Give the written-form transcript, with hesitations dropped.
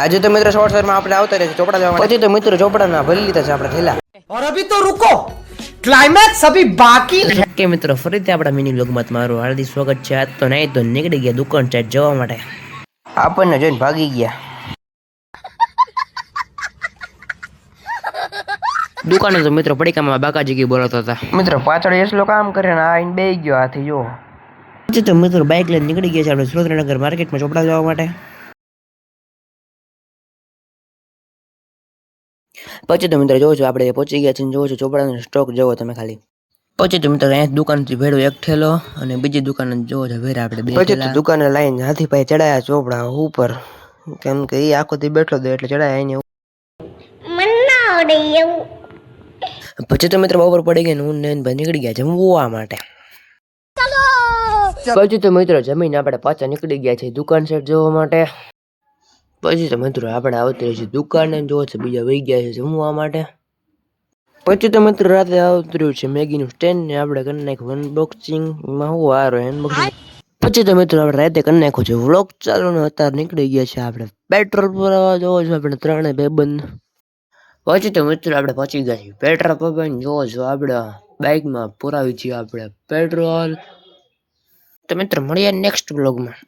આજે તો મિત્રો શોર્ટ શર્ટમાં આપણે આવતા રહે ચોપડા જવા માટે. પછી તો મિત્રો ચોપડાના ભરી લીધા છે આપણે થેલા. और अभी तो रुको, क्लाइमैक्स अभी बाकी है. કે મિત્રો ફરીથી આપણા મિની બ્લોગમાં તમારું હાર્દિક સ્વાગત છે. આજ તો નહીં તો નીકળી ગયા દુકાન સાઈડ જવા માટે. આપણને જોઈને ભાગી ગયા. દુકાને તો મિત્રો પડીકામાં બાકાજી કી બોલાતા હતા. મિત્રો પાછળ એટલો કામ કરે ને આ આઈને બેહી ગયો હાથી જો. પછી તો મિત્રો બાઇક લઈને નીકળી ગયા છે આપણે સુરેન્દ્રનગર માર્કેટમાં ચોપડા જવા માટે. પછી તો મિત્રો જોવો છો આપણે પહોંચી ગયા છે. જોવો છો ચોપડાનો સ્ટોક જોવો તમે ખાલી. પછી તો મિત્રો અહીંયા દુકાનથી ભેડો એક થેલો અને બીજી દુકાન જોવો છો ભેરા આપણે બે. પછી તો દુકાને લાઈન હાથીભાઈ ચડાયા ચોપડા ઉપર, કેમ કે એ આખો દી બેઠો હતો એટલે ચડાયા એને. પછી તો મિત્રો બપોર પડી ગઈ ને હું ને ભાઈ નીકળી ગયા જમવા માટે. પછી તો મિત્રો જમીન આપણે પાછા નીકળી ગયા છે દુકાન સાઈડ જવા માટે. પછી તો મિત્રો આપણે આવતી રહી છે દુકાને જોવો છે બીજા વહી ગયા છે જમવા માટે. પછી તો મિત્રો રાતે આવતું છે મેગીનું સ્ટેન્ડ ને આપણે કરી નાખ્યું અનબોક્સિંગ. એમાં હું વારો અનબોક્સિંગ. પછી તો મિત્રો આપણે રાતે કરી નાખ્યું છે વ્લોગ ચાલુ ને અત્યારે નીકળી ગયા છે આપણે પેટ્રોલ પુરાવા. જોવો છો આપણે ત્રણે ભાઈબંધ. પછી તો મિત્રો આપણે પહોંચી ગયા છીએ પેટ્રોલ પંપ. જોવો છો આપણે બાઇકમાં પુરાવી છીએ આપણે પેટ્રોલ. તો મિત્રો મળીએ નેક્સ્ટ વ્લોગમાં.